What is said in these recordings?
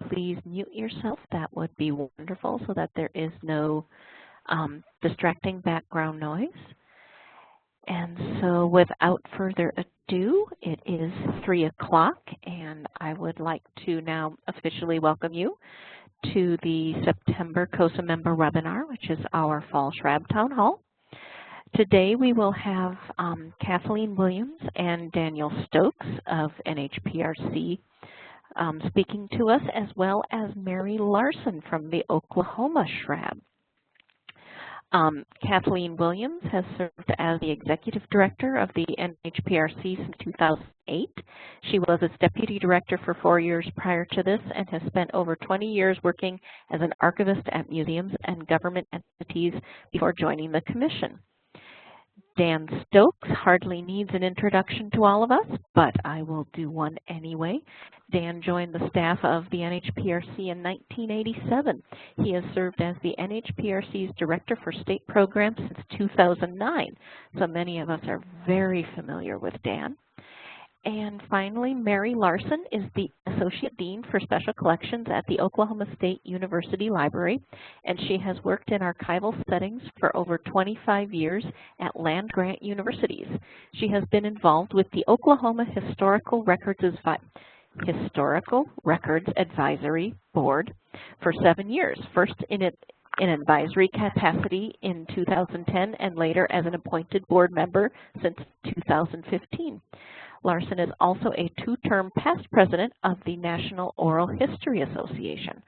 please mute yourself, that would be wonderful so that there is no distracting background noise. And so without further ado, it is 3 o'clock, and I would like to now officially welcome you to the September CoSA member webinar, which is our Fall SHRAB Town Hall. Today we will have Kathleen Williams and Daniel Stokes of NHPRC speaking to us, as well as Mary Larson from the Oklahoma SHRAB. Kathleen Williams has served as the Executive Director of the NHPRC since 2008. She was its Deputy Director for 4 years prior to this and has spent over 20 years working as an archivist at museums and government entities before joining the Commission. Dan Stokes hardly needs an introduction to all of us, but I will do one anyway. Dan joined the staff of the NHPRC in 1987. He has served as the NHPRC's Director for State Programs since 2009, so many of us are very familiar with Dan. And finally, Mary Larson is the Associate Dean for Special Collections at the Oklahoma State University Library, and she has worked in archival settings for over 25 years at land-grant universities. She has been involved with the Oklahoma Historical Records Advisory Board for 7 years, first in advisory capacity in 2010 and later as an appointed board member since 2015. Larson is also a 2-term past president of the National Oral History Association.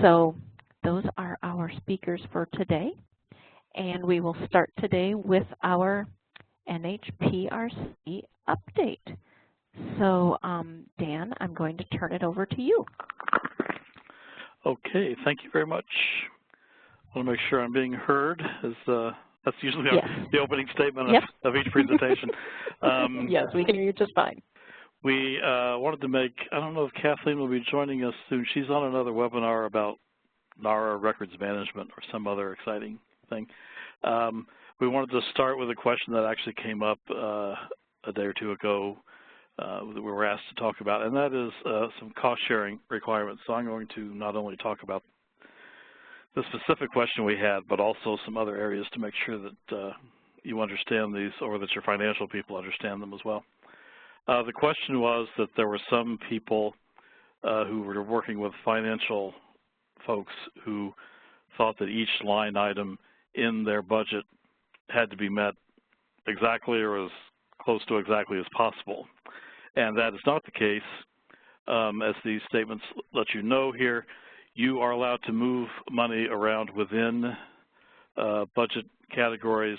So those are our speakers for today. And we will start today with our NHPRC update. So Dan, I'm going to turn it over to you. Okay, thank you very much. I want to make sure I'm being heard. That's usually yes. The opening statement yep. of each presentation. Yes, we can hear you just fine. We wanted to make, I don't know if Kathleen will be joining us soon. She's on another webinar about NARA records management or some other exciting thing. We wanted to start with a question that actually came up a day or two ago that we were asked to talk about, and that is some cost sharing requirements. So I'm going to not only talk about the specific question we had, but also some other areas to make sure that you understand these, or that your financial people understand them as well. The question was that there were some people who were working with financial folks who thought that each line item in their budget had to be met exactly or as close to exactly as possible. And that is not the case. As these statements let you know here, you are allowed to move money around within budget categories.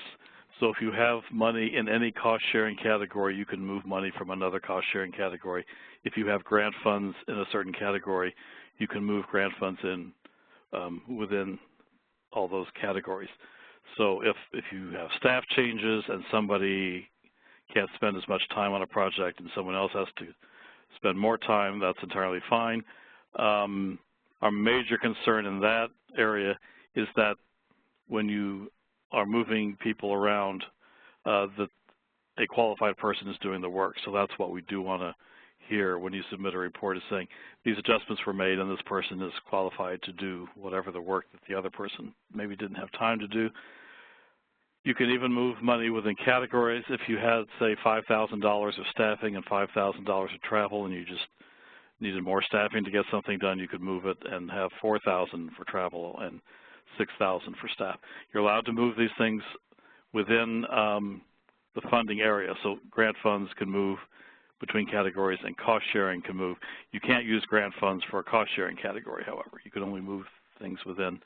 So if you have money in any cost-sharing category, you can move money from another cost-sharing category. If you have grant funds in a certain category, you can move grant funds in within all those categories. So if you have staff changes and somebody can't spend as much time on a project and someone else has to spend more time, that's entirely fine. Our major concern in that area is that when you are moving people around, that a qualified person is doing the work. So that's what we do want to hear when you submit a report, is saying these adjustments were made and this person is qualified to do whatever the work that the other person maybe didn't have time to do. You can even move money within categories. If you had, say, $5,000 of staffing and $5,000 of travel, and you just needed more staffing to get something done, you could move it and have $4,000 for travel and $6,000 for staff. You're allowed to move these things within the funding area. So grant funds can move between categories and cost sharing can move. You can't use grant funds for a cost sharing category, however. You can only move things within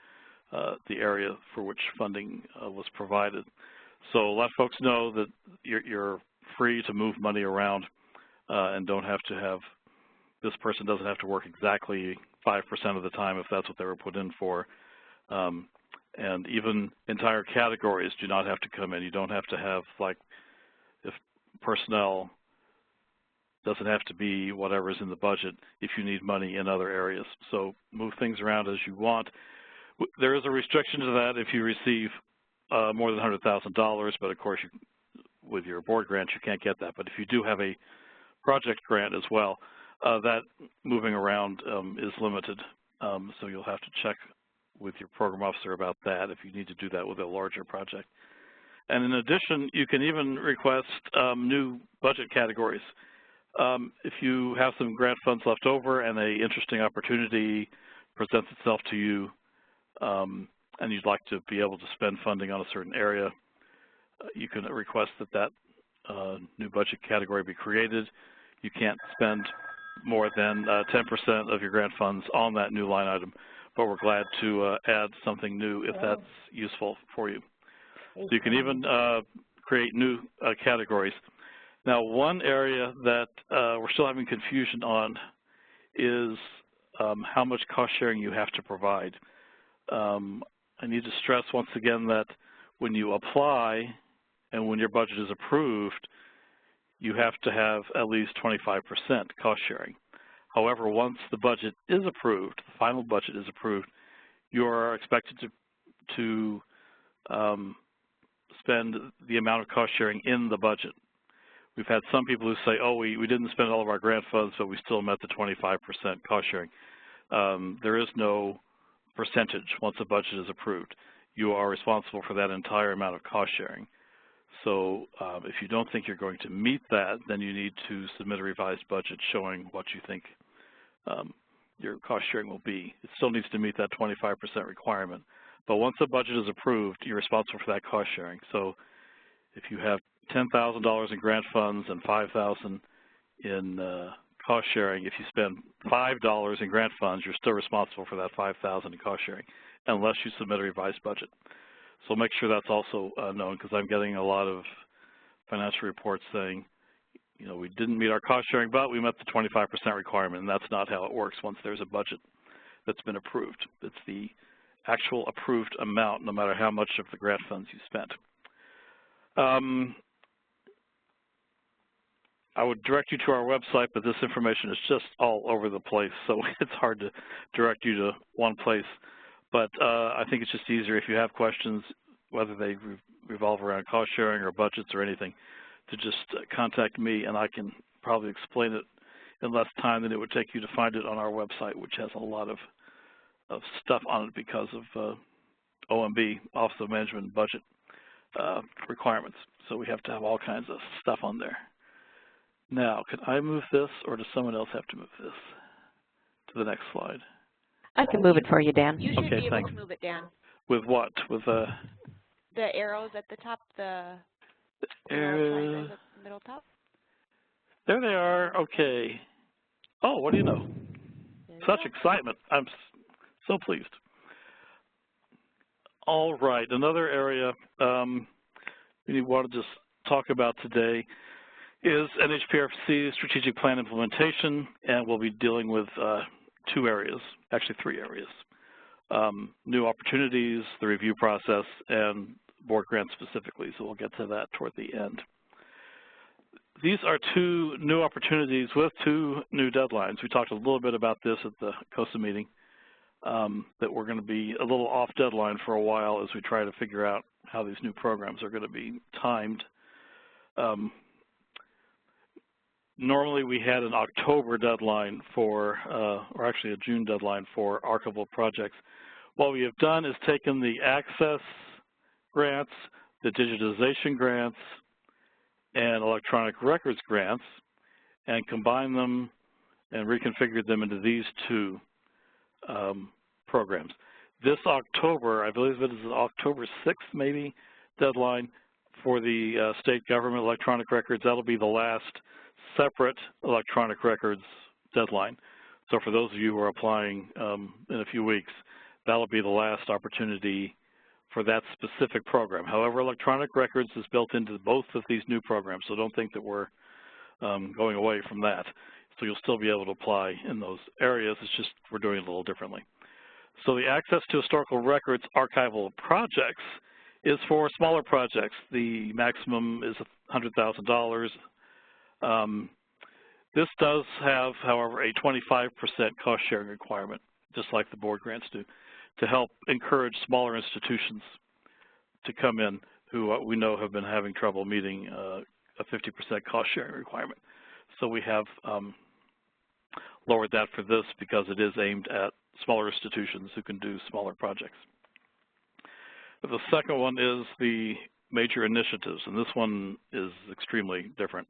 the area for which funding was provided. So let folks know that you're free to move money around and don't have to have, this person doesn't have to work exactly 5% of the time if that's what they were put in for. And even entire categories do not have to come in. You don't have to have, like, if personnel doesn't have to be whatever is in the budget if you need money in other areas. So move things around as you want. There is a restriction to that if you receive more than $100,000, but of course with your board grant you can't get that. But if you do have a project grant as well, that moving around is limited, so you'll have to check with your program officer about that if you need to do that with a larger project. And in addition, you can even request new budget categories. If you have some grant funds left over and an interesting opportunity presents itself to you, and you'd like to be able to spend funding on a certain area, you can request that new budget category be created. You can't spend more than 10% of your grant funds on that new line item, but we're glad to add something new if that's useful for you. So you can even create new categories. Now, one area that we're still having confusion on is how much cost sharing you have to provide. I need to stress once again that when you apply and when your budget is approved, you have to have at least 25% cost sharing. However, once the budget is approved, the final budget is approved, you are expected to spend the amount of cost sharing in the budget. We've had some people who say, oh, we didn't spend all of our grant funds, but we still met the 25% cost sharing. There is no percentage once a budget is approved. You are responsible for that entire amount of cost sharing. So if you don't think you're going to meet that, then you need to submit a revised budget showing what you think your cost sharing will be. It still needs to meet that 25% requirement. But once a budget is approved, you're responsible for that cost sharing. So if you have $10,000 in grant funds and $5,000 in cost sharing, if you spend $5 in grant funds, you're still responsible for that $5,000 in cost sharing, unless you submit a revised budget. So make sure that's also known, because I'm getting a lot of financial reports saying, you know, we didn't meet our cost sharing, but we met the 25% requirement, and that's not how it works once there's a budget that's been approved. It's the actual approved amount, no matter how much of the grant funds you spent. I would direct you to our website, but this information is just all over the place, so it's hard to direct you to one place. But I think it's just easier if you have questions, whether they revolve around cost sharing or budgets or anything, to just contact me, and I can probably explain it in less time than it would take you to find it on our website, which has a lot of stuff on it because of OMB, Office of Management and Budget requirements. So we have to have all kinds of stuff on there. Now, can I move this, or does someone else have to move this to the next slide? I can move it for you, Dan. You should Okay, be able thanks. to move it, Dan. With what? With the arrows at the top, the triangles at the middle top. There they are. Okay. Oh, what do you know? Such excitement. I'm so pleased. All right. Another area we want to just talk about today is NHPRC strategic plan implementation, and we'll be dealing with two areas, actually three areas. New opportunities, the review process, and board grants specifically, so we'll get to that toward the end. These are two new opportunities with two new deadlines. We talked a little bit about this at the CoSA meeting, that we're going to be a little off deadline for a while as we try to figure out how these new programs are going to be timed. Normally we had an October deadline for, or actually a June deadline for archival projects. What we have done is taken the access grants, the digitization grants, and electronic records grants, and combined them and reconfigured them into these two programs. This October, I believe it is October 6th maybe, deadline for the state government electronic records. That'll be the last separate electronic records deadline. So for those of you who are applying in a few weeks, that'll be the last opportunity for that specific program. However, electronic records is built into both of these new programs, so don't think that we're going away from that. So you'll still be able to apply in those areas. It's just we're doing it a little differently. So the access to historical records archival projects is for smaller projects. The maximum is $100,000. This does have, however, a 25% cost sharing requirement, just like the board grants do, to help encourage smaller institutions to come in who we know have been having trouble meeting a 50% cost sharing requirement. So we have lowered that for this because it is aimed at smaller institutions who can do smaller projects. The second one is the major initiatives, and this one is extremely different.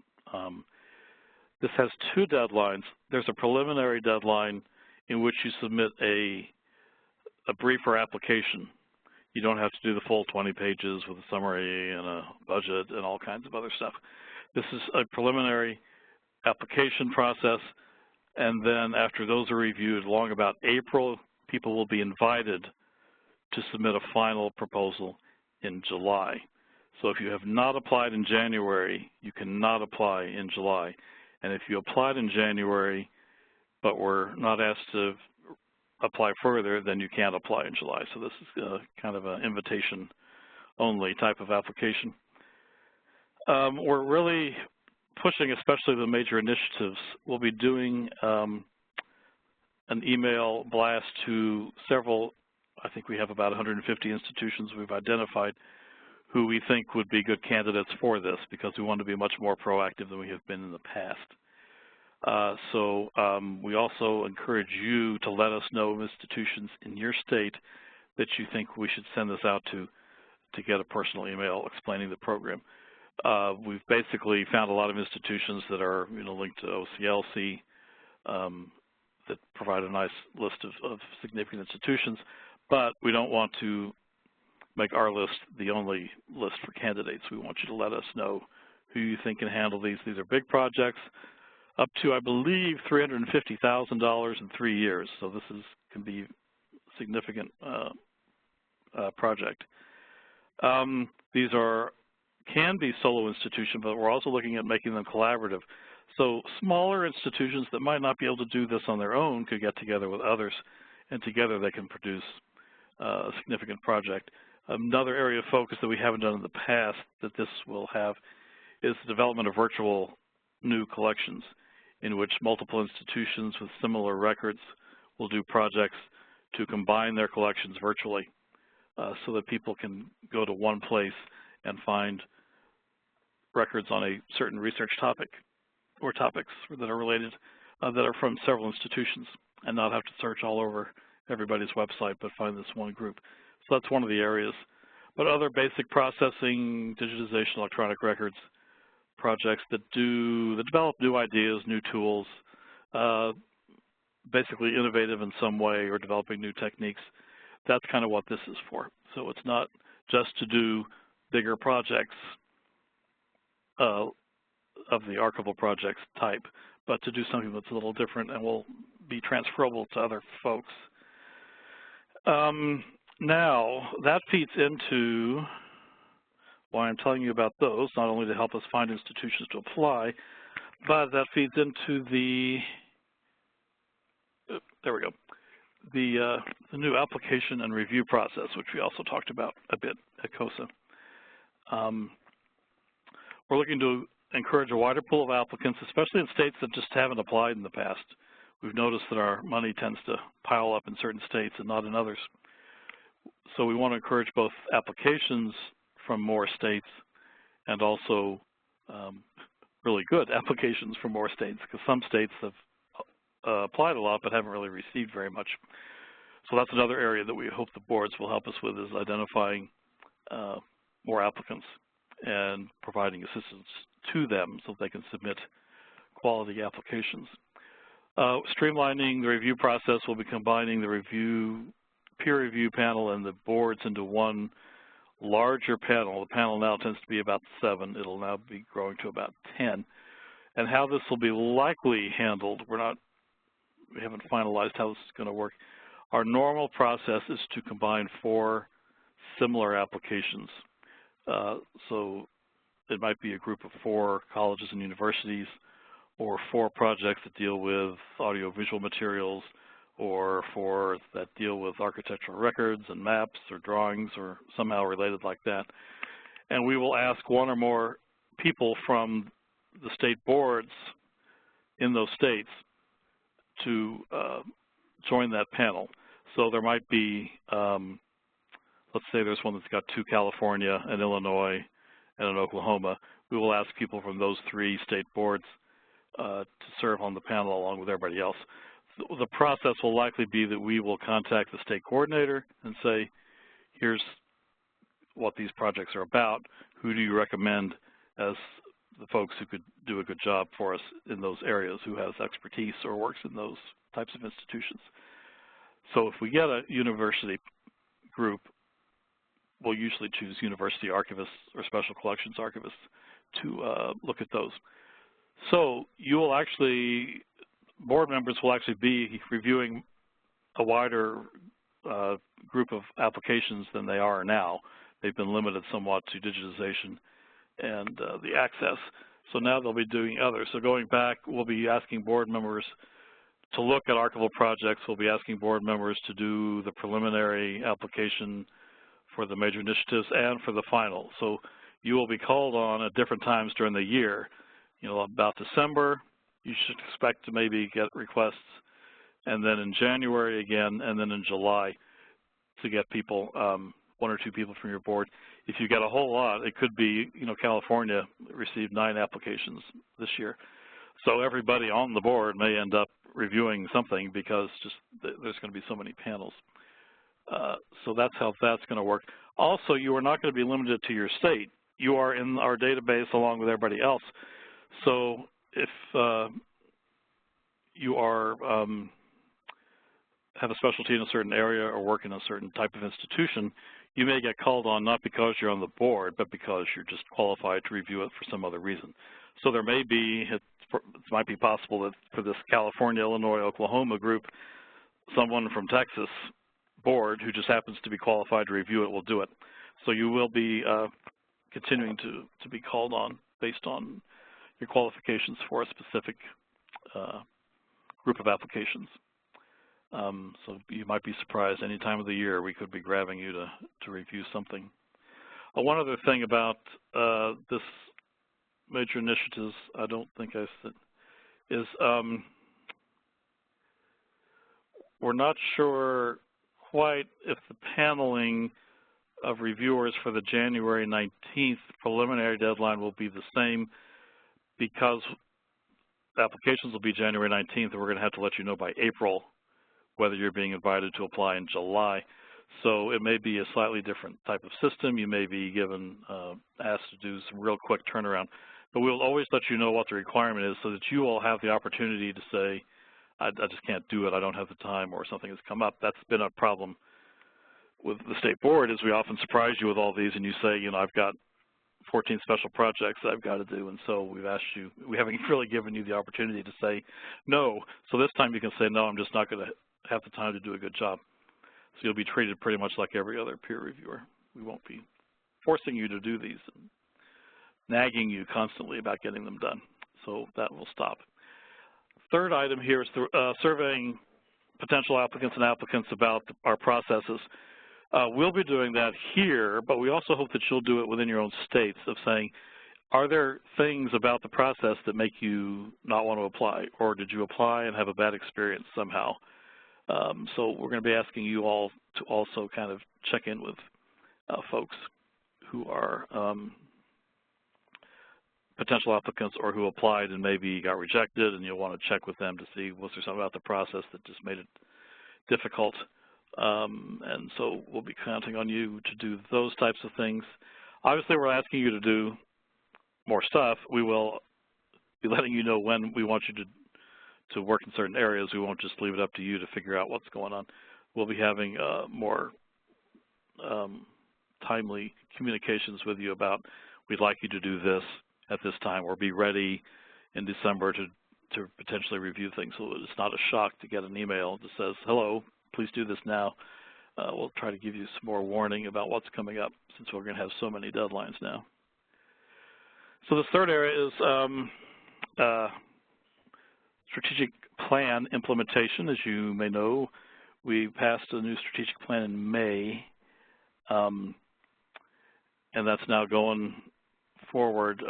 This has two deadlines. There's a preliminary deadline in which you submit a briefer application. You don't have to do the full 20 pages with a summary and a budget and all kinds of other stuff. This is a preliminary application process, and then after those are reviewed, along about April, people will be invited to submit a final proposal in July. So if you have not applied in January, you cannot apply in July. And if you applied in January but were not asked to apply further, then you can't apply in July. So this is kind of an invitation-only type of application. We're really pushing, especially the major initiatives. We'll be doing an email blast to several, I think we have about 150 institutions we've identified who we think would be good candidates for this, because we want to be much more proactive than we have been in the past. We also encourage you to let us know of institutions in your state that you think we should send this out to get a personal email explaining the program. We've basically found a lot of institutions that are linked to OCLC that provide a nice list of significant institutions, but we don't want to make our list the only list for candidates. We want you to let us know who you think can handle these. These are big projects, up to, I believe, $350,000 in 3 years. So this can be a significant project. These can be solo institutions, but we're also looking at making them collaborative. So smaller institutions that might not be able to do this on their own could get together with others, and together they can produce a significant project. Another area of focus that we haven't done in the past that this will have is the development of virtual new collections, in which multiple institutions with similar records will do projects to combine their collections virtually so that people can go to one place and find records on a certain research topic or topics that are related that are from several institutions, and not have to search all over everybody's website, but find this one group. So that's one of the areas. But other basic processing, digitization, electronic records projects that develop new ideas, new tools, basically innovative in some way or developing new techniques, that's kind of what this is for. So it's not just to do bigger projects of the archival projects type, but to do something that's a little different and will be transferable to other folks. Now, that feeds into why I'm telling you about those, not only to help us find institutions to apply, but that feeds into the new application and review process, which we also talked about a bit at CoSA. We're looking to encourage a wider pool of applicants, especially in states that just haven't applied in the past. We've noticed that our money tends to pile up in certain states and not in others. So we want to encourage both applications from more states and also really good applications from more states, because some states have applied a lot but haven't really received very much. So that's another area that we hope the boards will help us with, is identifying more applicants and providing assistance to them so they can submit quality applications. Streamlining the review process, will be combining the peer review panel and the boards into one larger panel. The panel now tends to be about 7. It'll now be growing to about 10. And how this will be likely handled, we haven't finalized how this is going to work. Our normal process is to combine 4 similar applications. So it might be a group of 4 colleges and universities, or 4 projects that deal with audiovisual materials, or 4 that deal with architectural records and maps or drawings or somehow related like that. And we will ask 1 or more people from the state boards in those states to join that panel. So there might be, let's say there's one that's got 2 California, an Illinois, and an Oklahoma. We will ask people from those 3 state boards to serve on the panel along with everybody else. The process will likely be that we will contact the state coordinator and say, here's what these projects are about. Who do you recommend as the folks who could do a good job for us in those areas, who has expertise or works in those types of institutions? So if we get a university group, we'll usually choose university archivists or special collections archivists to look at those. So you will actually, board members will actually be reviewing a wider group of applications than they are now. They've been limited somewhat to digitization and the access. So now they'll be doing others. So going back, we'll be asking board members to look at archival projects. We'll be asking board members to do the preliminary application for the major initiatives and for the final. So you will be called on at different times during the year. You know, about December, you should expect to maybe get requests, and then in January again, and then in July to get people, one or two people from your board. If you get a whole lot, it could be, you know, California received 9 applications this year. So everybody on the board may end up reviewing something because just there's going to be so many panels. So that's how that's going to work. Also, you are not going to be limited to your state. You are in our database along with everybody else. So if you are have a specialty in a certain area or work in a certain type of institution, you may get called on not because you're on the board, but because you're just qualified to review it for some other reason. So there may be, it might be possible that for this California, Illinois, Oklahoma group, someone from Texas board who just happens to be qualified to review it will do it. So you will be continuing to be called on based on your qualifications for a specific group of applications. So you might be surprised any time of the year we could be grabbing you to review something. One other thing about this major initiatives, I don't think I said, is we're not sure quite if the paneling of reviewers for the January 19th preliminary deadline will be the same, because applications will be January 19th, and we're going to have to let you know by April whether you're being invited to apply in July. So it may be a slightly different type of system. You may be given, asked to do some real quick turnaround. But we'll always let you know what the requirement is so that you will have the opportunity to say, I just can't do it, I don't have the time, or something has come up. That's been a problem with the state board, is we often surprise you with all these and you say, you know, I've got 14 special projects that I've got to do, and so we've asked you, we haven't really given you the opportunity to say no. So this time you can say, no, I'm just not going to have the time to do a good job. So you'll be treated pretty much like every other peer reviewer. We won't be forcing you to do these and nagging you constantly about getting them done. So that will stop. Third item here is the, surveying potential applicants and applicants about our processes. We'll be doing that here, but we also hope that you'll do it within your own states, of saying, are there things about the process that make you not want to apply, or did you apply and have a bad experience somehow? So we're going to be asking you all to also kind of check in with folks who are potential applicants or who applied and maybe got rejected, and you'll want to check with them to see, was there something about the process that just made it difficult? And so we'll be counting on you to do those types of things. Obviously, we're asking you to do more stuff. We will be letting you know when we want you to work in certain areas. We won't just leave it up to you to figure out what's going on. We'll be having more timely communications with you about, we'd like you to do this at this time, or be ready in December to potentially review things. So it's not a shock to get an email that says, hello, please do this now. We'll try to give you some more warning about what's coming up, since we're going to have so many deadlines now. So the third area is strategic plan implementation. As you may know, we passed a new strategic plan in May, and that's now going forward.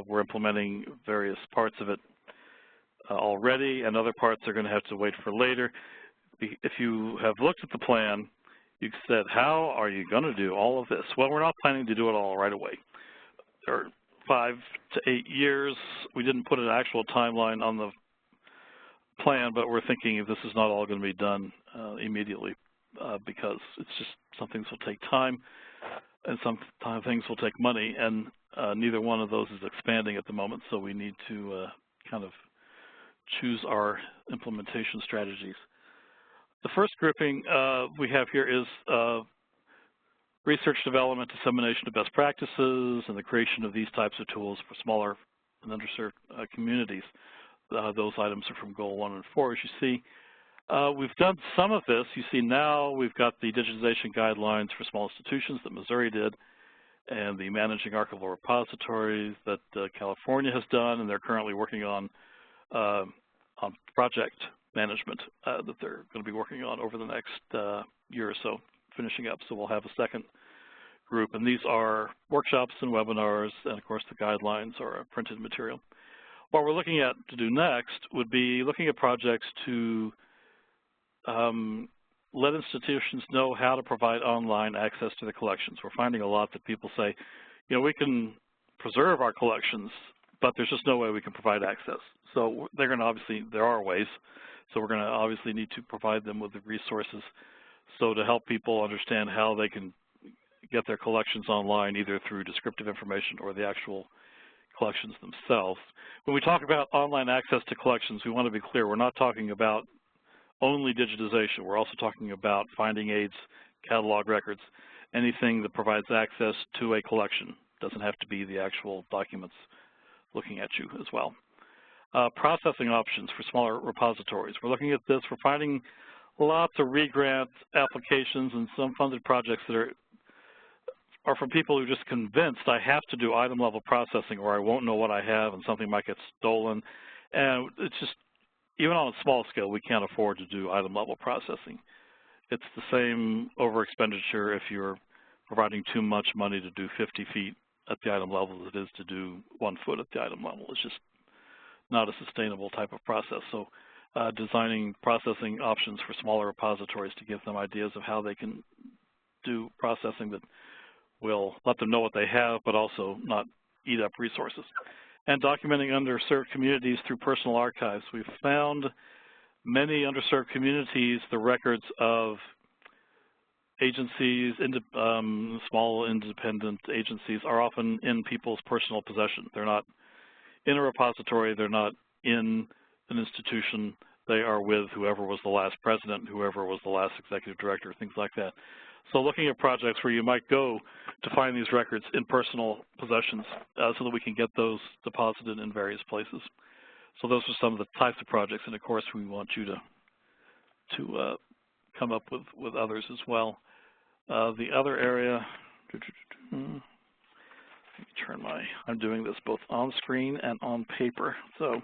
We're implementing various parts of it already, and other parts are going to have to wait for later. If you have looked at the plan, you said, how are you going to do all of this? Well, we're not planning to do it all right away. There are 5 to 8 years. We didn't put an actual timeline on the plan, but we're thinking this is not all going to be done immediately because it's just some things will take time and some things will take money, and neither one of those is expanding at the moment, so we need to kind of choose our implementation strategies. The first grouping we have here is research development, dissemination of best practices, and the creation of these types of tools for smaller and underserved communities. Those items are from Goal 1 and 4, as you see. We've done some of this. You see now we've got the digitization guidelines for small institutions that Missouri did, and the managing archival repositories that California has done, and they're currently working on project management that they're going to be working on over the next year or so, finishing up. So we'll have a second group, and these are workshops and webinars, and of course the guidelines are a printed material. What we're looking at to do next would be looking at projects to let institutions know how to provide online access to the collections. We're finding a lot that people say, you know, we can preserve our collections, but there's just no way we can provide access. So they're going to obviously, there are ways, so we're going to obviously need to provide them with the resources. So to help people understand how they can get their collections online, either through descriptive information or the actual collections themselves. When we talk about online access to collections, we want to be clear, we're not talking about only digitization. We're also talking about finding aids, catalog records, anything that provides access to a collection. Doesn't have to be the actual documents looking at you as well. Processing options for smaller repositories. We're looking at this. We're finding lots of re-grant applications and some funded projects that are from people who are just convinced I have to do item level processing or I won't know what I have and something might get stolen. And it's just, even on a small scale, we can't afford to do item level processing. It's the same over expenditure if you're providing too much money to do 50 feet at the item level as it is to do 1 foot at the item level. It's just not a sustainable type of process. So designing processing options for smaller repositories to give them ideas of how they can do processing that will let them know what they have, but also not eat up resources. And documenting underserved communities through personal archives. We've found many underserved communities, the records of agencies, small independent agencies are often in people's personal possession. They're not in a repository, they're not in an institution, they are with whoever was the last president, whoever was the last executive director, things like that. So looking at projects where you might go to find these records in personal possessions so that we can get those deposited in various places. So those are some of the types of projects, and of course we want you to come up with others as well. The other area, let me turn I'm doing this both on screen and on paper. So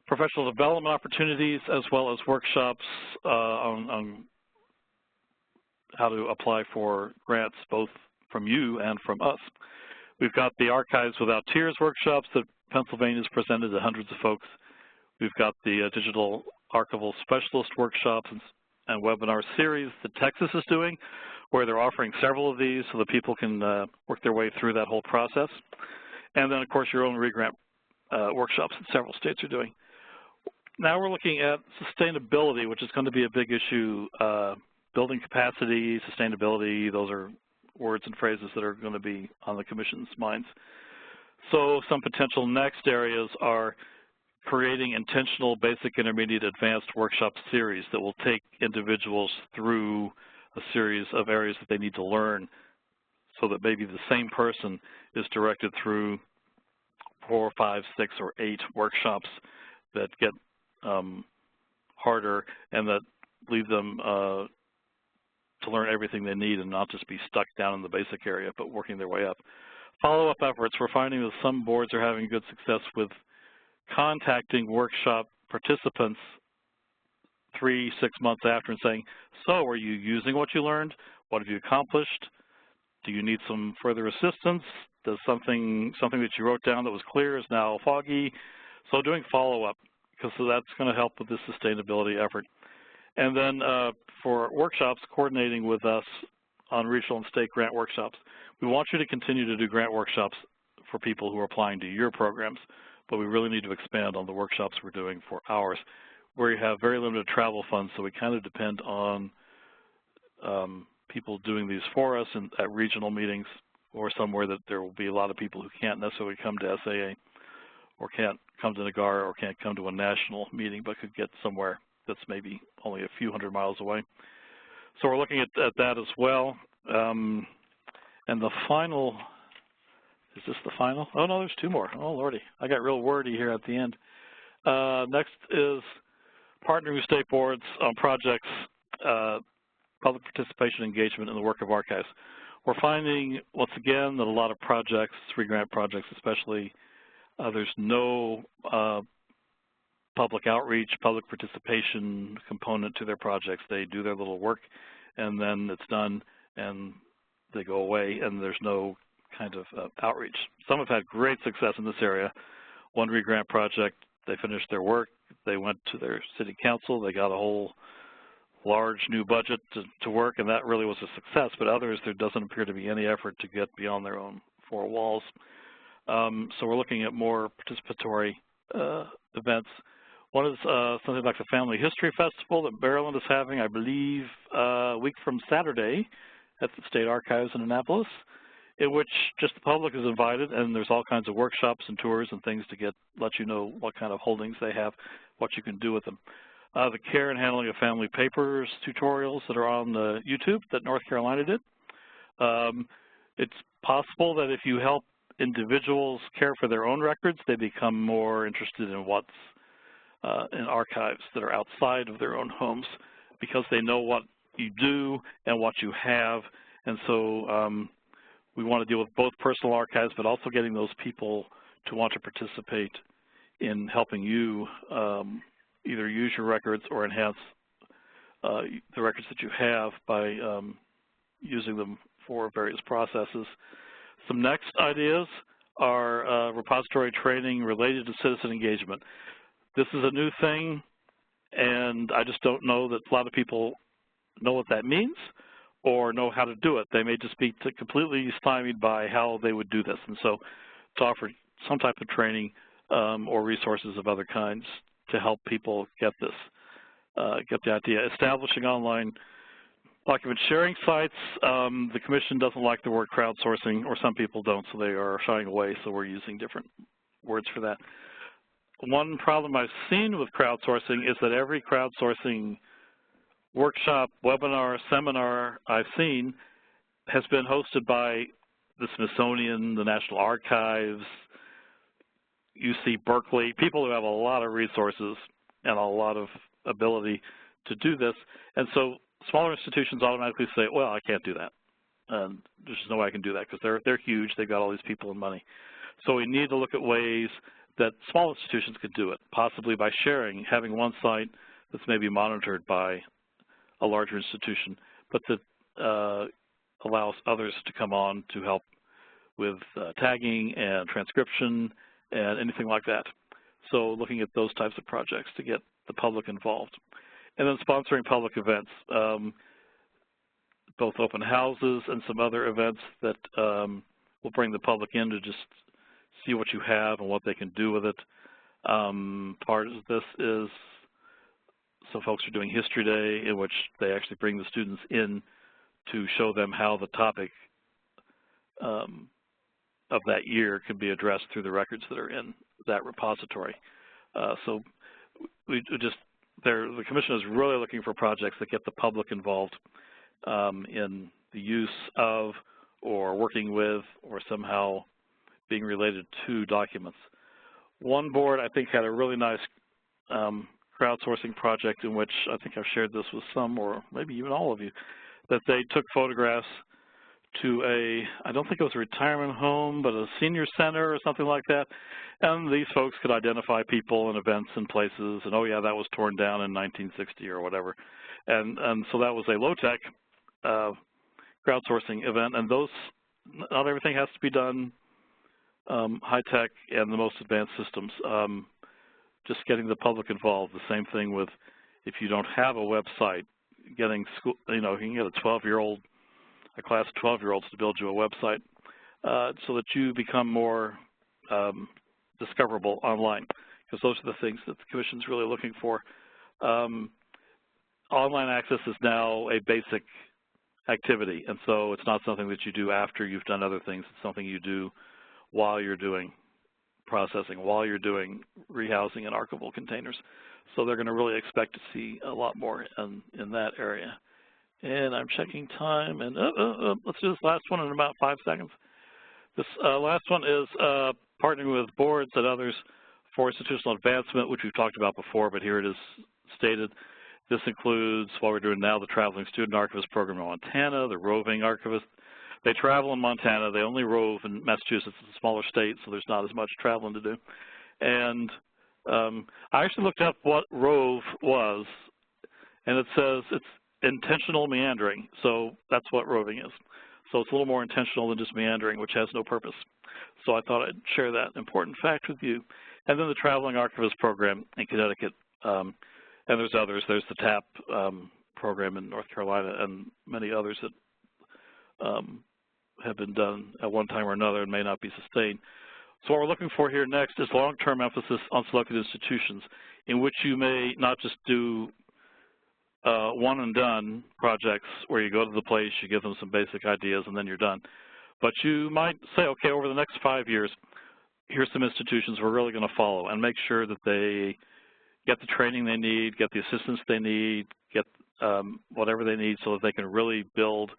professional development opportunities as well as workshops on how to apply for grants both from you and from us. We've got the Archives Without Tears workshops that Pennsylvania's presented to hundreds of folks. We've got the Digital Archival Specialist workshops and webinar series that Texas is doing, where they're offering several of these so that people can work their way through that whole process. And then, of course, your own re-grant workshops that several states are doing. Now we're looking at sustainability, which is going to be a big issue. Building capacity, sustainability, those are words and phrases that are going to be on the Commission's minds. So some potential next areas are creating intentional basic, intermediate, advanced workshop series that will take individuals through a series of areas that they need to learn so that maybe the same person is directed through 4, 5, 6, or 8 workshops that get harder and that leave them to learn everything they need and not just be stuck down in the basic area, but working their way up. Follow-up efforts, we're finding that some boards are having good success with contacting workshop participants 3-6 months after and saying, so are you using what you learned? What have you accomplished? Do you need some further assistance? Does something that you wrote down that was clear is now foggy? So doing follow-up, because that's going to help with this sustainability effort. And then for workshops, coordinating with us on regional and state grant workshops. We want you to continue to do grant workshops for people who are applying to your programs, but we really need to expand on the workshops we're doing for ours, where you have very limited travel funds, so we kind of depend on people doing these for us and at regional meetings or somewhere that there will be a lot of people who can't necessarily come to SAA or can't come to NAGARA or can't come to a national meeting, but could get somewhere that's maybe only a few hundred miles away. So we're looking at that as well. And the final, is this the final? Oh, no, there's two more. Oh, Lordy. I got real wordy here at the end. Next is partnering with state boards on projects, public participation engagement in the work of archives. We're finding, once again, that a lot of projects, free grant projects especially, there's no public outreach, public participation component to their projects. They do their little work, and then it's done, and they go away, and there's no kind of outreach. Some have had great success in this area. One re-grant project, they finished their work, they went to their city council, they got a whole large new budget to work, and that really was a success. But others, there doesn't appear to be any effort to get beyond their own four walls. So we're looking at more participatory events. One is something like the Family History Festival that Maryland is having, I believe, a week from Saturday at the State Archives in Annapolis, in which just the public is invited, and there's all kinds of workshops and tours and things to let you know what kind of holdings they have, what you can do with them. The care and handling of family papers tutorials that are on the YouTube that North Carolina did. It's possible that if you help individuals care for their own records, they become more interested in what's in archives that are outside of their own homes, because they know what you do and what you have. And so we want to deal with both personal archives, but also getting those people to want to participate in helping you either use your records or enhance the records that you have by using them for various processes. Some next ideas are repository training related to citizen engagement. This is a new thing, and I just don't know that a lot of people know what that means or know how to do it. They may just be completely stymied by how they would do this. And so to offer some type of training or resources of other kinds to help people get this, get the idea. Establishing online document sharing sites. The Commission doesn't like the word crowdsourcing, or some people don't, so they are shying away, so we're using different words for that. One problem I've seen with crowdsourcing is that every crowdsourcing workshop, webinar, seminar I've seen has been hosted by the Smithsonian, the National Archives, UC Berkeley, people who have a lot of resources and a lot of ability to do this. And so smaller institutions automatically say, well, I can't do that. And there's no way I can do that because they're huge. They've got all these people and money. So we need to look at ways that small institutions could do it, possibly by sharing, having one site that's maybe monitored by a larger institution, but that allows others to come on to help with tagging and transcription and anything like that. So looking at those types of projects to get the public involved. And then sponsoring public events, both open houses and some other events that will bring the public in to just see what you have and what they can do with it. Part of this is some folks are doing History Day, in which they actually bring the students in to show them how the topic of that year can be addressed through the records that are in that repository. So the Commission is really looking for projects that get the public involved in the use of or working with or somehow being related to documents. One board, I think, had a really nice crowdsourcing project in which I think I've shared this with some or maybe even all of you, that they took photographs to I don't think it was a retirement home, but a senior center or something like that. And these folks could identify people and events and places, and oh yeah, that was torn down in 1960 or whatever. And so that was a low-tech crowdsourcing event, and not everything has to be done high-tech and the most advanced systems. Just getting the public involved. The same thing with if you don't have a website, getting school, you can get a 12-year-old, a class of 12-year-olds to build you a website. so that you become more discoverable online, because those are the things that the Commission's really looking for. Online access is now a basic activity, and so it's not something that you do after you've done other things. It's something you do while you're doing processing, while you're doing rehousing and archival containers. So they're going to really expect to see a lot more in that area. And I'm checking time, and let's do this last one in about 5 seconds. This last one is partnering with boards and others for institutional advancement, which we've talked about before, but here it is stated. This includes what we're doing now, the Traveling Student Archivist Program in Montana, the Roving Archivist. They travel in Montana. They only rove in Massachusetts. It's a smaller state, so there's not as much traveling to do. And I actually looked up what rove was, and it says it's intentional meandering. So that's what roving is. So it's a little more intentional than just meandering, which has no purpose. So I thought I'd share that important fact with you. And then the Traveling Archivist Program in Connecticut, and there's others. There's the TAP program in North Carolina and many others that have been done at one time or another and may not be sustained. So what we're looking for here next is long-term emphasis on selected institutions in which you may not just do one-and-done projects where you go to the place, you give them some basic ideas, and then you're done. But you might say, okay, over the next 5 years, here's some institutions we're really going to follow, and make sure that they get the training they need, get the assistance they need, get whatever they need so that they can really build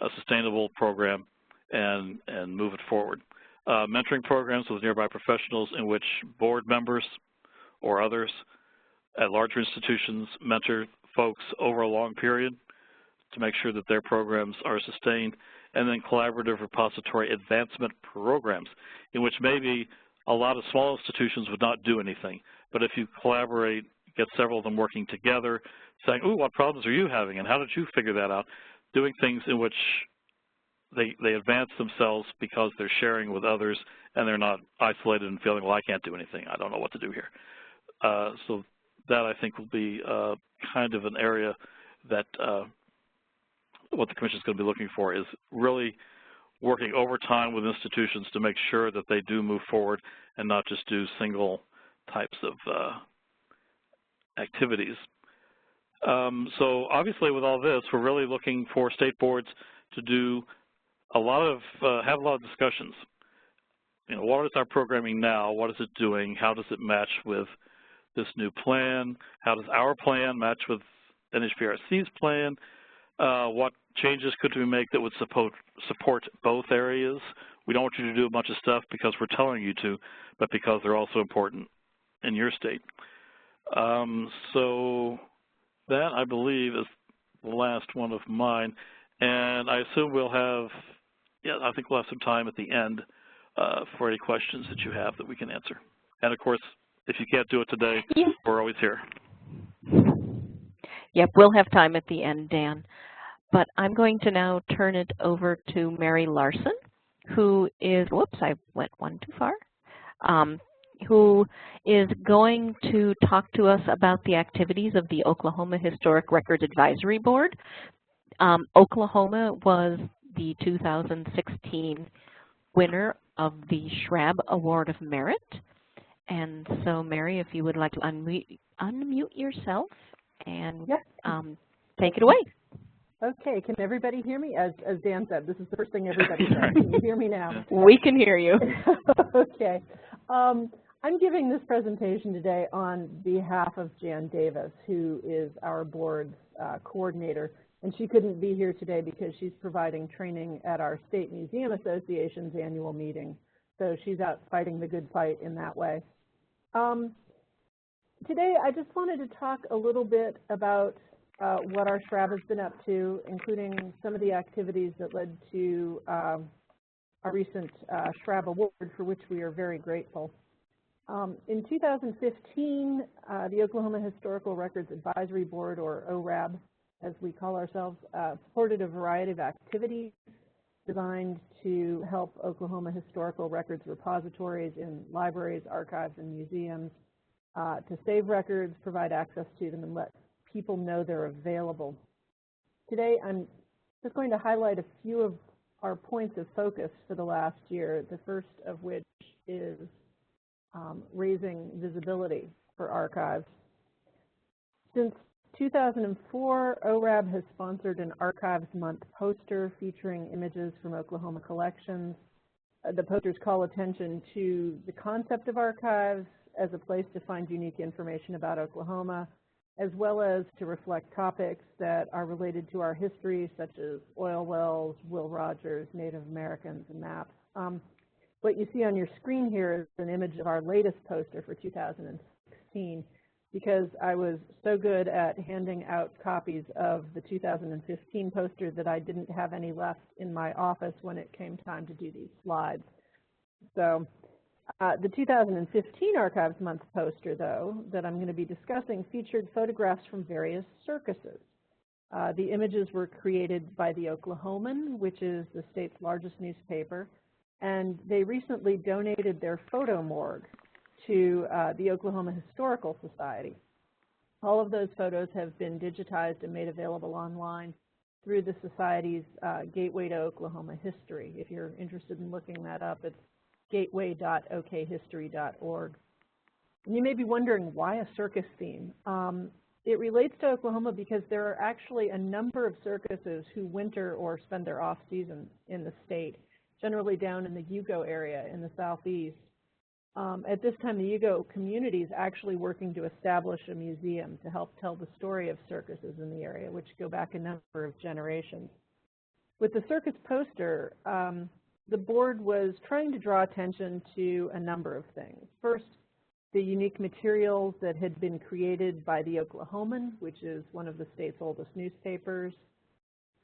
a sustainable program and move it forward. Mentoring programs with nearby professionals in which board members or others at larger institutions mentor folks over a long period to make sure that their programs are sustained, and then collaborative repository advancement programs in which maybe a lot of small institutions would not do anything, but if you collaborate, get several of them working together, saying, ooh, what problems are you having and how did you figure that out? Doing things in which they advance themselves because they're sharing with others and they're not isolated and feeling, well, I can't do anything. I don't know what to do here. So that, I think, will be kind of an area that what the Commission is going to be looking for is really working over time with institutions to make sure that they do move forward and not just do single types of activities. So obviously with all this, we're really looking for state boards to do a lot of, have a lot of discussions. You know, what is our programming now? What is it doing? How does it match with this new plan? How does our plan match with NHPRC's plan? What changes could we make that would support both areas? We don't want you to do a bunch of stuff because we're telling you to, but because they're also important in your state. So that, I believe, is the last one of mine. And I assume we'll have, I think we'll have some time at the end for any questions that you have that we can answer. And of course, if you can't do it today, we're always here. Yep, we'll have time at the end, Dan. But I'm going to now turn it over to Mary Larson, who is, whoops, I went one too far, who is going to talk to us about the activities of the Oklahoma Historic Records Advisory Board. Oklahoma was the 2016 winner of the SHRAB Award of Merit. And so, Mary, if you would like to unmute yourself and take it away. Okay, can everybody hear me? As Dan said, this is the first thing everybody said. Can you hear me now? We can hear you. Okay. I'm giving this presentation today on behalf of Jan Davis, who is our board's coordinator. And she couldn't be here today because she's providing training at our State Museum Association's annual meeting. So she's out fighting the good fight in that way. Today, I just wanted to talk a little bit about what our SHRAB has been up to, including some of the activities that led to our recent SHRAB award, for which we are very grateful. In 2015, the Oklahoma Historical Records Advisory Board, or ORAB, as we call ourselves, supported a variety of activities designed to help Oklahoma historical records repositories in libraries, archives, and museums to save records, provide access to them, and let people know they're available. Today, I'm just going to highlight a few of our points of focus for the last year, the first of which is raising visibility for archives. Since 2004, ORAB has sponsored an Archives Month poster featuring images from Oklahoma collections. The posters call attention to the concept of archives as a place to find unique information about Oklahoma, as well as to reflect topics that are related to our history, such as oil wells, Will Rogers, Native Americans, and maps. What you see on your screen here is an image of our latest poster for 2016, because I was so good at handing out copies of the 2015 poster that I didn't have any left in my office when it came time to do these slides. So the 2015 Archives Month poster, though, that I'm going to be discussing featured photographs from various circuses. The images were created by the Oklahoman, which is the state's largest newspaper, and they recently donated their photo morgue to the Oklahoma Historical Society. All of those photos have been digitized and made available online through the Society's Gateway to Oklahoma History. If you're interested in looking that up, it's gateway.okhistory.org. And you may be wondering, why a circus theme? It relates to Oklahoma because there are actually a number of circuses who winter or spend their off-season in the state, generally down in the Yugo area in the southeast. At this time, the Yugo community is actually working to establish a museum to help tell the story of circuses in the area, which go back a number of generations. With the circus poster, the board was trying to draw attention to a number of things. First, the unique materials that had been created by the Oklahoman, which is one of the state's oldest newspapers.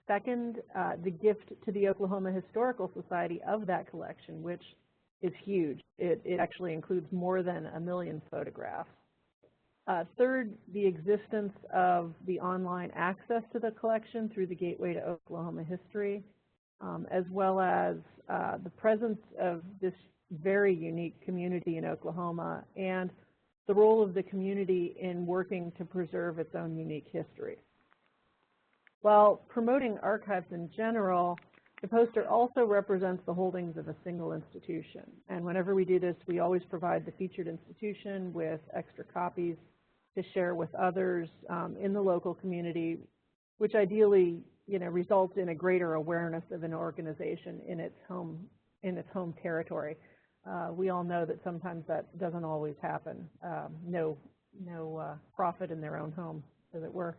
Second, the gift to the Oklahoma Historical Society of that collection, which is huge. It actually includes more than 1 million photographs. Third, the existence of the online access to the collection through the Gateway to Oklahoma History, as well as the presence of this very unique community in Oklahoma and the role of the community in working to preserve its own unique history. While promoting archives in general, the poster also represents the holdings of a single institution. And whenever we do this, we always provide the featured institution with extra copies to share with others in the local community, which ideally, results in a greater awareness of an organization in its home territory. We all know that sometimes that doesn't always happen. No prophet in their own home, as it were.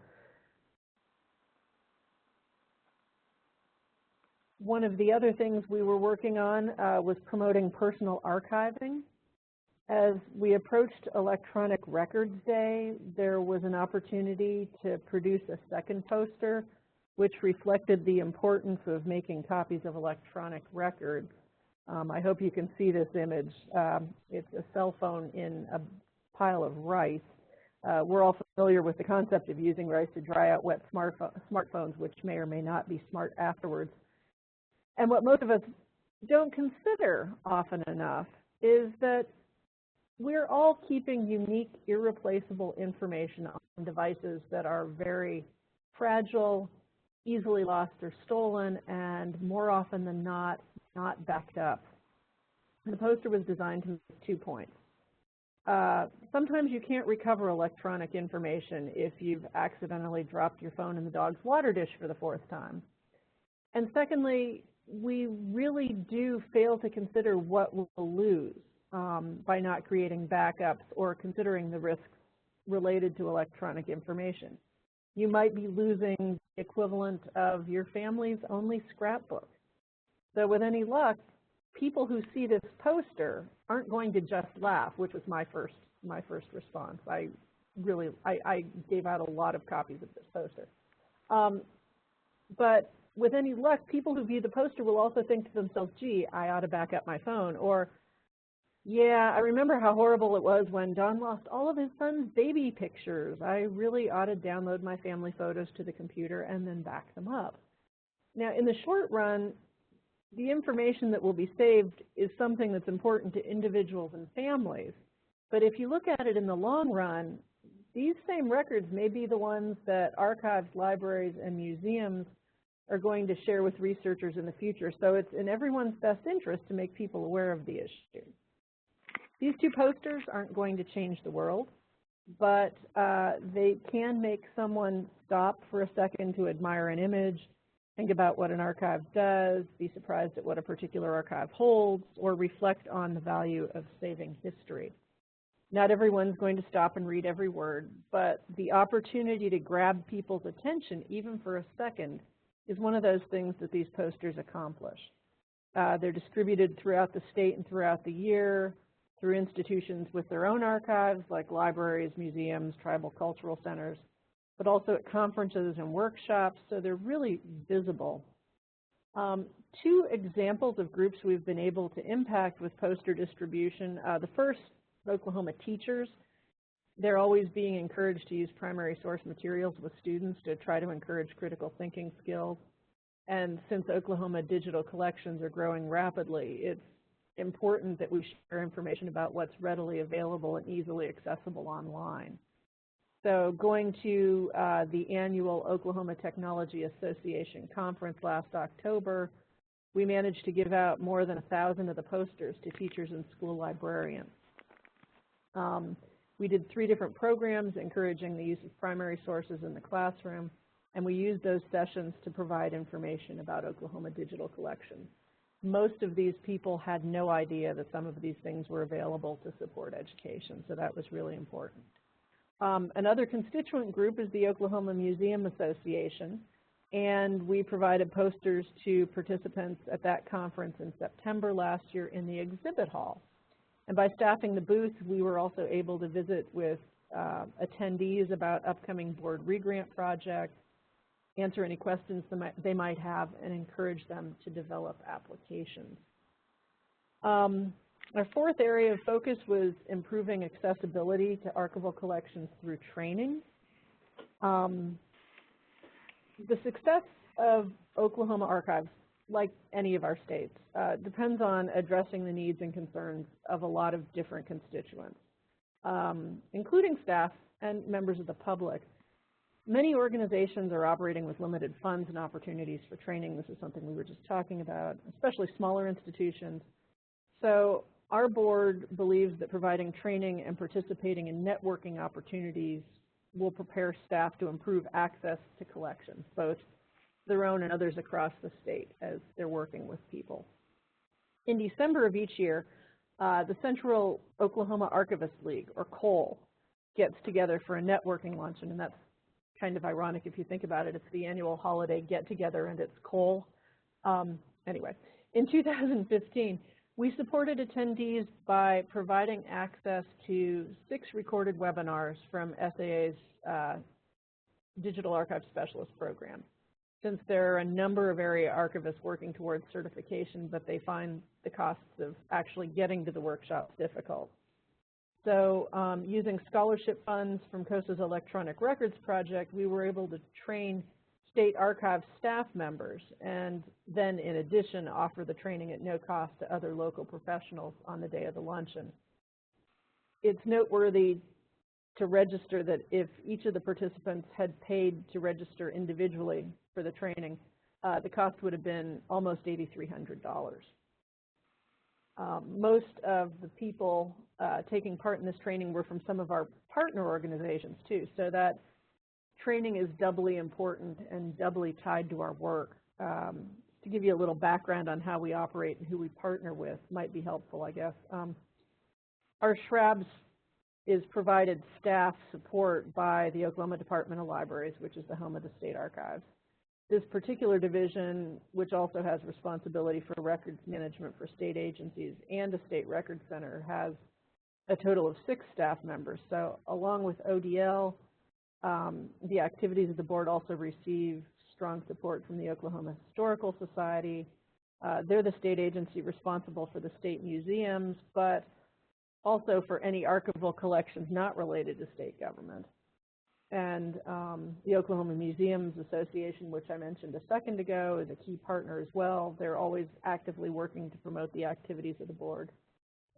One of the other things we were working on was promoting personal archiving. As we approached Electronic Records Day, there was an opportunity to produce a second poster which reflected the importance of making copies of electronic records. I hope you can see this image. It's a cell phone in a pile of rice. We're all familiar with the concept of using rice to dry out wet smartphones, which may or may not be smart afterwards. And what most of us don't consider often enough is that we're all keeping unique, irreplaceable information on devices that are very fragile, easily lost or stolen, and more often than not backed up. And the poster was designed to make 2 points. Sometimes you can't recover electronic information if you've accidentally dropped your phone in the dog's water dish for the 4th time. And secondly, we really do fail to consider what we'll lose by not creating backups or considering the risks related to electronic information. You might be losing the equivalent of your family's only scrapbook. So with any luck, people who see this poster aren't going to just laugh, which was my first response. I gave out a lot of copies of this poster. But with any luck, people who view the poster will also think to themselves, gee, I ought to back up my phone, or yeah, I remember how horrible it was when Don lost all of his son's baby pictures. I really ought to download my family photos to the computer and then back them up. Now, in the short run, the information that will be saved is something that's important to individuals and families. But if you look at it in the long run, these same records may be the ones that archives, libraries, and museums are going to share with researchers in the future. So it's in everyone's best interest to make people aware of the issue. These two posters aren't going to change the world, but they can make someone stop for a second to admire an image, think about what an archive does, be surprised at what a particular archive holds, or reflect on the value of saving history. Not everyone's going to stop and read every word, but the opportunity to grab people's attention, even for a second, is one of those things that these posters accomplish. They're distributed throughout the state and throughout the year through institutions with their own archives, like libraries, museums, tribal cultural centers, but also at conferences and workshops, so they're really visible. Two examples of groups we've been able to impact with poster distribution. The first, Oklahoma teachers. They're always being encouraged to use primary source materials with students to try to encourage critical thinking skills. And since Oklahoma digital collections are growing rapidly, it's important that we share information about what's readily available and easily accessible online. So going to the annual Oklahoma Technology Association conference last October, we managed to give out more than 1,000 of the posters to teachers and school librarians. We did 3 different programs encouraging the use of primary sources in the classroom, and we used those sessions to provide information about Oklahoma digital collections. Most of these people had no idea that some of these things were available to support education, so that was really important. Another constituent group is the Oklahoma Museum Association, and we provided posters to participants at that conference in September last year in the exhibit hall. And by staffing the booth, we were also able to visit with attendees about upcoming board regrant projects, answer any questions they might have, and encourage them to develop applications. Our fourth area of focus was improving accessibility to archival collections through training. The success of Oklahoma archives, like any of our states, depends on addressing the needs and concerns of a lot of different constituents, including staff and members of the public. Many organizations are operating with limited funds and opportunities for training. This is something we were just talking about, especially smaller institutions. So our board believes that providing training and participating in networking opportunities will prepare staff to improve access to collections, both their own and others across the state as they're working with people. In December of each year, the Central Oklahoma Archivist League, or COLE, gets together for a networking luncheon, and that's kind of ironic if you think about it. It's the annual holiday get-together, and it's COLE. Anyway, in 2015, we supported attendees by providing access to 6 recorded webinars from SAA's Digital Archive Specialist program. Since there are a number of area archivists working towards certification, but they find the costs of actually getting to the workshops difficult. So using scholarship funds from CoSA's Electronic Records Project, we were able to train state archive staff members and then, in addition, offer the training at no cost to other local professionals on the day of the luncheon. It's noteworthy to register that if each of the participants had paid to register individually for the training, the cost would have been almost $8,300. Most of the people taking part in this training were from some of our partner organizations too, so that training is doubly important and doubly tied to our work. To give you a little background on how we operate and who we partner with might be helpful, I guess. Our SHRABs is provided staff support by the Oklahoma Department of Libraries, which is the home of the state archives. This particular division, which also has responsibility for records management for state agencies and a state record center, has a total of 6 staff members. So along with ODL, the activities of the board also receive strong support from the Oklahoma Historical Society. They're the state agency responsible for the state museums, but also for any archival collections not related to state government. And the Oklahoma Museums Association, which I mentioned a second ago, is a key partner as well. They're always actively working to promote the activities of the board.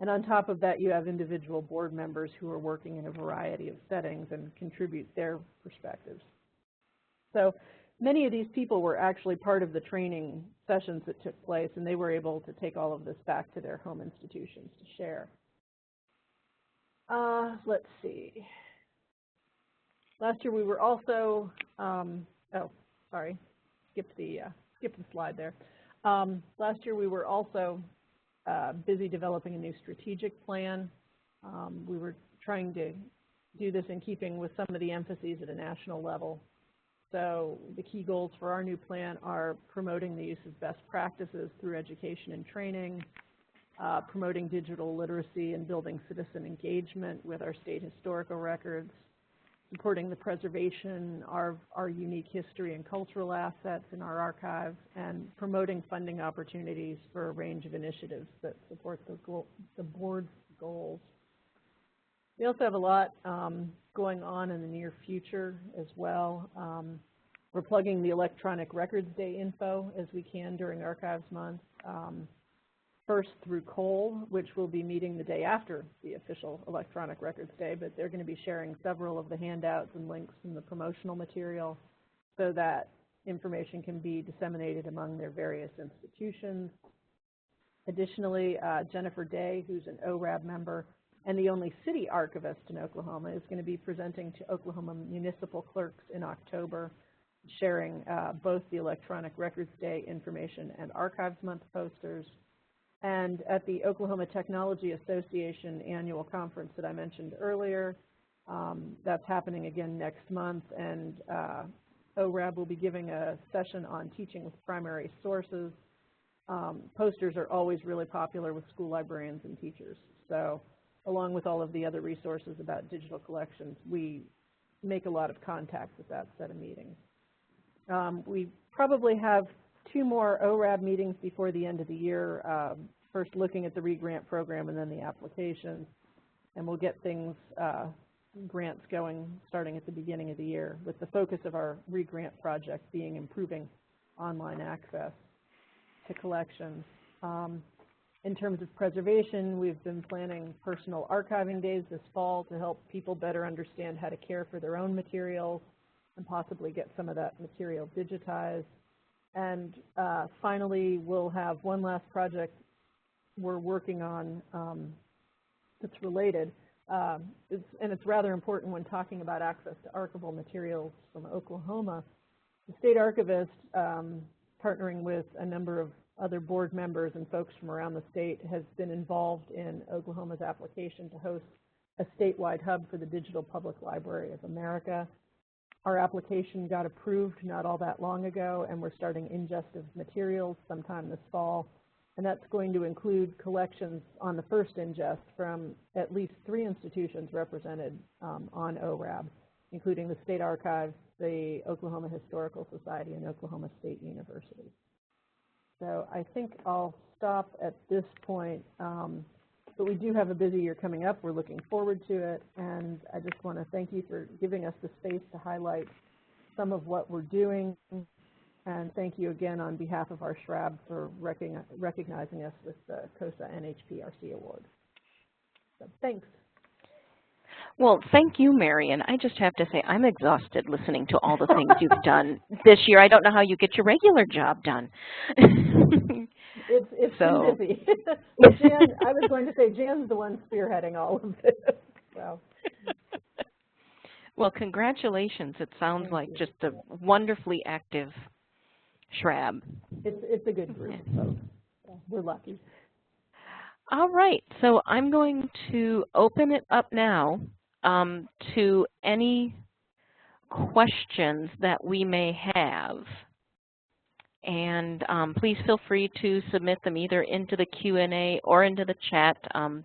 And on top of that, you have individual board members who are working in a variety of settings and contribute their perspectives. So many of these people were actually part of the training sessions that took place, and they were able to take all of this back to their home institutions to share. Let's see. Last year we were also, oh, sorry, skipped the slide there. Last year we were also busy developing a new strategic plan. We were trying to do this in keeping with some of the emphases at a national level. So the key goals for our new plan are promoting the use of best practices through education and training, promoting digital literacy and building citizen engagement with our state historical records, supporting the preservation of our unique history and cultural assets in our archives, and promoting funding opportunities for a range of initiatives that support the board's goals. We also have a lot going on in the near future as well. We're plugging the Electronic Records Day info as we can during Archives Month. First through COLE, which will be meeting the day after the official Electronic Records Day, but they're going to be sharing several of the handouts and links from the promotional material so that information can be disseminated among their various institutions. Additionally, Jennifer Day, who's an OHRAB member and the only city archivist in Oklahoma, is going to be presenting to Oklahoma municipal clerks in October, sharing both the Electronic Records Day information and Archives Month posters. And at the Oklahoma Technology Association annual conference that I mentioned earlier, that's happening again next month, and OHRAB will be giving a session on teaching with primary sources. Posters are always really popular with school librarians and teachers. So along with all of the other resources about digital collections, we make a lot of contacts at that set of meetings. We probably have 2 more OHRAB meetings before the end of the year, first looking at the re-grant program and then the applications. And we'll get things, grants going starting at the beginning of the year, with the focus of our re-grant project being improving online access to collections. In terms of preservation, we've been planning personal archiving days this fall to help people better understand how to care for their own materials and possibly get some of that material digitized. And finally, we'll have one last project we're working on that's related, and it's rather important when talking about access to archival materials from Oklahoma. The state archivist, partnering with a number of other board members and folks from around the state, has been involved in Oklahoma's application to host a statewide hub for the Digital Public Library of America. Our application got approved not all that long ago, and we're starting ingest of materials sometime this fall. And that's going to include collections on the first ingest from at least 3 institutions represented on OHRAB, including the State Archives, the Oklahoma Historical Society, and Oklahoma State University. So I think I'll stop at this point. But we do have a busy year coming up. We're looking forward to it, and I just want to thank you for giving us the space to highlight some of what we're doing, and thank you again on behalf of our SHRAB for recognizing us with the CoSA NHPRC Award. So thanks. Well, thank you, Mary, and I just have to say I'm exhausted listening to all the things you've done this year. I don't know how you get your regular job done. It's been busy. But Jan, I was going to say, Jan's the one spearheading all of this. So. Well, congratulations. It sounds like just a wonderfully active SHRAB. It's a good group, so we're lucky. All right, so I'm going to open it up now to any questions that we may have. And please feel free to submit them either into the Q&A or into the chat.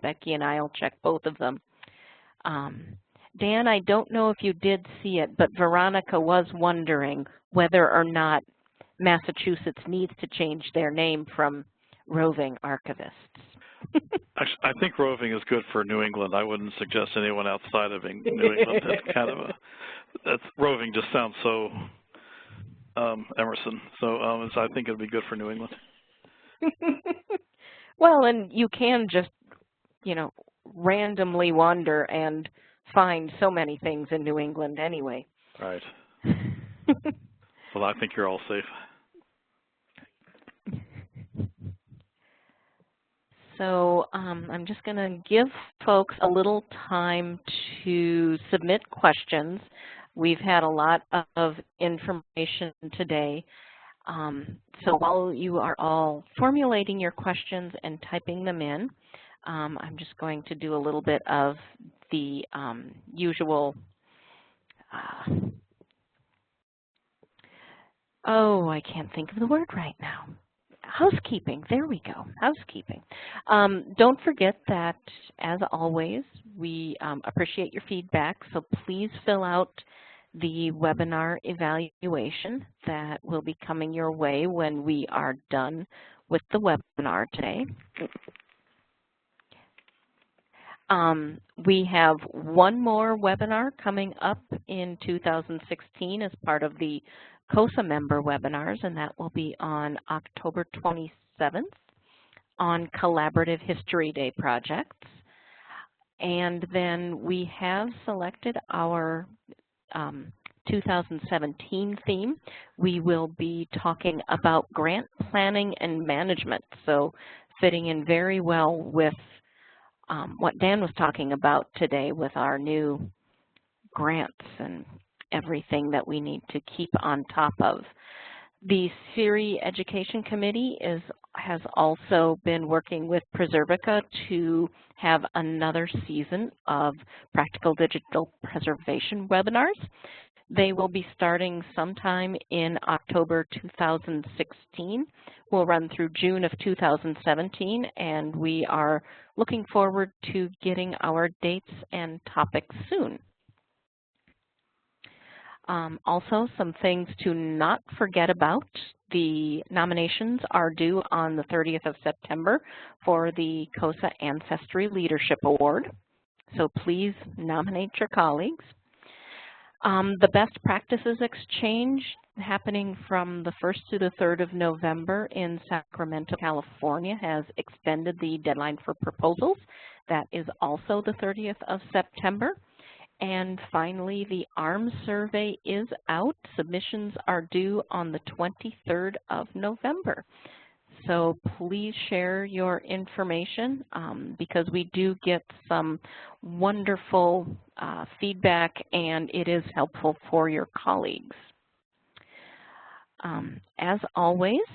Becky and I will check both of them. Dan, I don't know if you did see it, but Veronica was wondering whether or not Massachusetts needs to change their name from roving archivists. Actually, I think roving is good for New England. I wouldn't suggest anyone outside of New England. That's kind of roving just sounds so Emerson. So I think it would be good for New England. Well, and you can just, you know, randomly wander and find so many things in New England anyway. Right. Well, I think you're all safe. So I'm just going to give folks a little time to submit questions. We've had a lot of information today. So while you are all formulating your questions and typing them in, I'm just going to do a little bit of the usual, I can't think of the word right now. Housekeeping, there we go, housekeeping. Don't forget that, as always, we appreciate your feedback, so please fill out the webinar evaluation that will be coming your way when we are done with the webinar today. We have one more webinar coming up in 2016 as part of the CoSA member webinars, and that will be on October 27th on Collaborative History Day projects. And then we have selected our 2017 theme. We will be talking about grant planning and management, so fitting in very well with what Dan was talking about today with our new grants and everything that we need to keep on top of. The CIRI Education Committee has also been working with Preservica to have another season of practical digital preservation webinars. They will be starting sometime in October 2016. We'll run through June of 2017, and we are looking forward to getting our dates and topics soon. Also, some things to not forget about. The nominations are due on the 30th of September for the CoSA Ancestry Leadership Award, so please nominate your colleagues. The Best Practices Exchange happening from the 1st to the 3rd of November in Sacramento, California has extended the deadline for proposals. That is also the 30th of September. And finally, the ARMS survey is out. Submissions are due on the 23rd of November. So please share your information because we do get some wonderful feedback, and it is helpful for your colleagues. As always,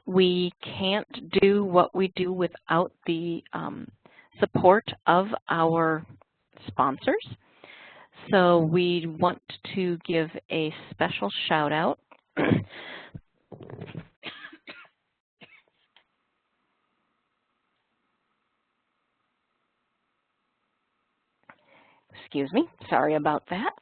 we can't do what we do without the support of our sponsors. So we want to give a special shout out excuse me, sorry about that.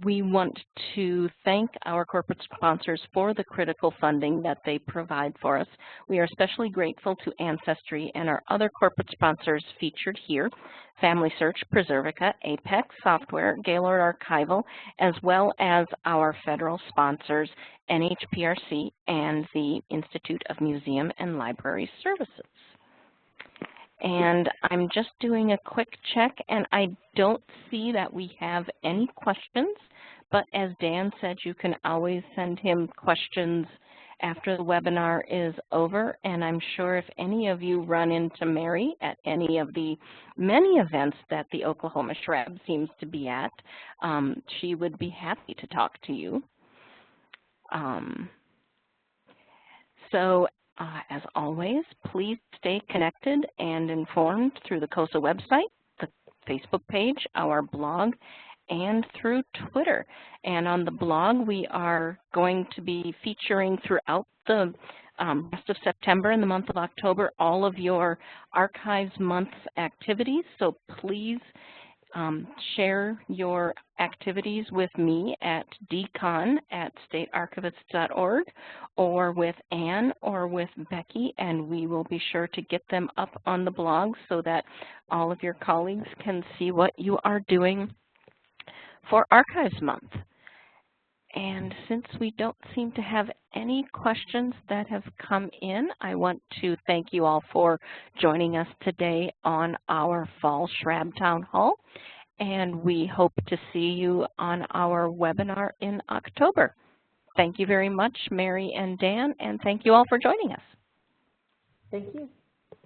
We want to thank our corporate sponsors for the critical funding that they provide for us. We are especially grateful to Ancestry and our other corporate sponsors featured here, Family Search, Preservica, Apex Software, Gaylord Archival, as well as our federal sponsors, NHPRC and the Institute of Museum and Library Services. And I'm just doing a quick check, and I don't see that we have any questions, but as Dan said, you can always send him questions after the webinar is over, and I'm sure if any of you run into Mary at any of the many events that the Oklahoma SHRAB seems to be at, she would be happy to talk to you. As always, please stay connected and informed through the CoSA website, the Facebook page, our blog, and through Twitter. And on the blog, we are going to be featuring throughout the rest of September and the month of October all of your Archives Month activities. So please share your activities with me at dcon@statearchivists.org or with Anne or with Becky, and we will be sure to get them up on the blog so that all of your colleagues can see what you are doing for Archives Month. And since we don't seem to have any questions that have come in, I want to thank you all for joining us today on our Fall SHRAB Town Hall. and we hope to see you on our webinar in October. Thank you very much, Mary and Dan, and thank you all for joining us. Thank you.